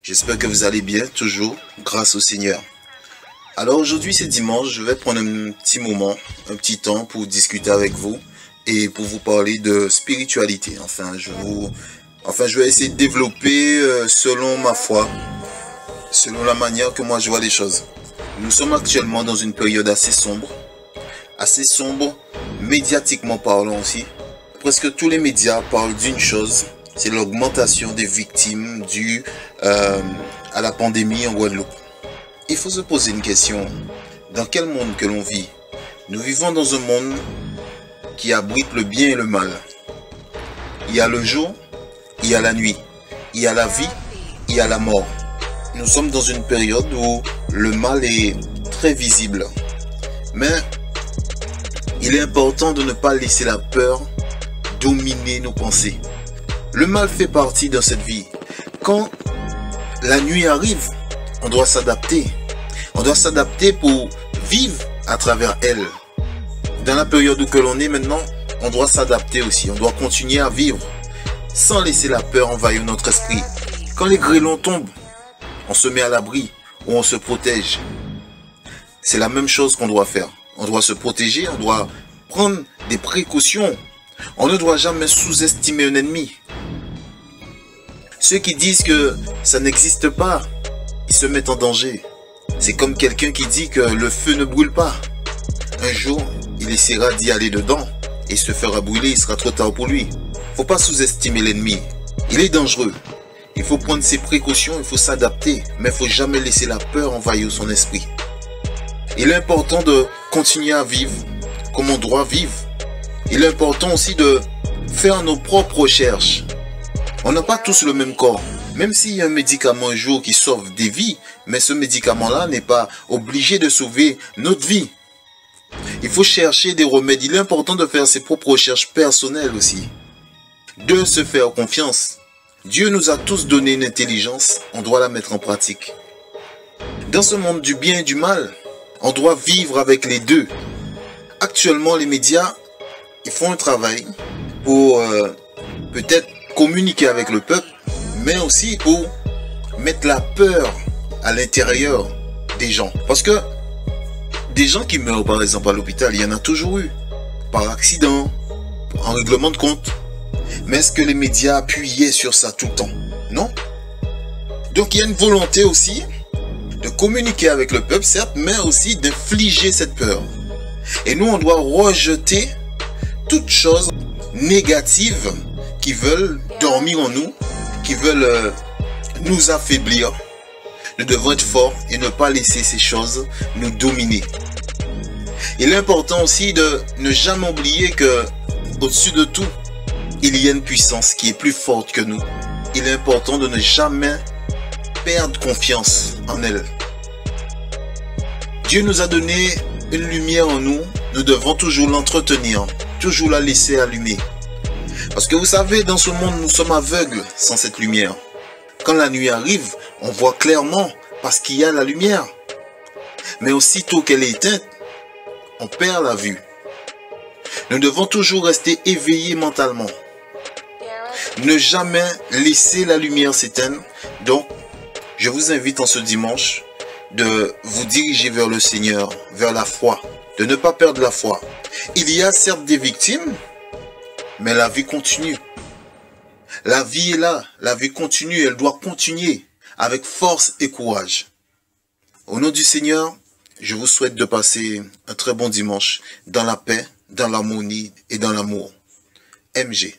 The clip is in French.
J'espère que vous allez bien, toujours, grâce au Seigneur. Alors aujourd'hui c'est dimanche, je vais prendre un petit moment, un petit temps pour discuter avec vous et pour vous parler de spiritualité. Enfin, je vais essayer de développer selon ma foi, selon la manière que moi je vois les choses. Nous sommes actuellement dans une période assez sombre médiatiquement parlant aussi. Presque tous les médias parlent d'une chose, c'est l'augmentation des victimes dues à la pandémie en Guadeloupe. Il faut se poser une question. Dans quel monde que l'on vit? Nous vivons dans un monde qui abrite le bien et le mal. Il y a le jour, il y a la nuit, il y a la vie, il y a la mort. Nous sommes dans une période où le mal est très visible. Mais il est important de ne pas laisser la peur dominer nos pensées. Le mal fait partie de cette vie. Quand la nuit arrive, on doit s'adapter. On doit s'adapter pour vivre à travers elle. Dans la période où l'on est maintenant, on doit s'adapter aussi. On doit continuer à vivre sans laisser la peur envahir notre esprit. Quand les grêlons tombent, on se met à l'abri ou on se protège. C'est la même chose qu'on doit faire. On doit se protéger, on doit prendre des précautions. On ne doit jamais sous-estimer un ennemi. Ceux qui disent que ça n'existe pas, ils se mettent en danger. C'est comme quelqu'un qui dit que le feu ne brûle pas. Un jour, il essaiera d'y aller dedans et se fera brûler, il sera trop tard pour lui. Faut pas sous-estimer l'ennemi. Il est dangereux. Il faut prendre ses précautions, il faut s'adapter, mais il faut jamais laisser la peur envahir son esprit. Il est important de continuer à vivre comme on doit vivre. Il est important aussi de faire nos propres recherches. On n'a pas tous le même corps. Même s'il y a un médicament un jour qui sauve des vies, mais ce médicament-là n'est pas obligé de sauver notre vie. Il faut chercher des remèdes. Il est important de faire ses propres recherches personnelles aussi. De se faire confiance. Dieu nous a tous donné une intelligence, on doit la mettre en pratique. Dans ce monde du bien et du mal, on doit vivre avec les deux. Actuellement, les médias, ils font un travail pour peut-être communiquer avec le peuple, mais aussi pour mettre la peur à l'intérieur des gens. Parce que des gens qui meurent par exemple à l'hôpital, il y en a toujours eu. Par accident, en règlement de compte. Mais est-ce que les médias appuyaient sur ça tout le temps? Non. Donc il y a une volonté aussi de communiquer avec le peuple, certes, mais aussi d'infliger cette peur. Et nous, on doit rejeter toutes choses négatives qui veulent dormir en nous, qui veulent nous affaiblir. Nous devons être forts et ne pas laisser ces choses nous dominer. Il est important aussi de ne jamais oublier que au-dessus de tout, il y a une puissance qui est plus forte que nous. Il est important de ne jamais perdre confiance en elle. Dieu nous a donné une lumière en nous. Nous devons toujours l'entretenir, toujours la laisser allumer. Parce que vous savez, dans ce monde, nous sommes aveugles sans cette lumière. Quand la nuit arrive, on voit clairement parce qu'il y a la lumière. Mais aussitôt qu'elle est éteinte, on perd la vue. Nous devons toujours rester éveillés mentalement. Ne jamais laisser la lumière s'éteindre. Donc, je vous invite en ce dimanche de vous diriger vers le Seigneur, vers la foi, de ne pas perdre la foi. Il y a certes des victimes, mais la vie continue. La vie est là, la vie continue, elle doit continuer avec force et courage. Au nom du Seigneur, je vous souhaite de passer un très bon dimanche dans la paix, dans l'harmonie et dans l'amour. MG.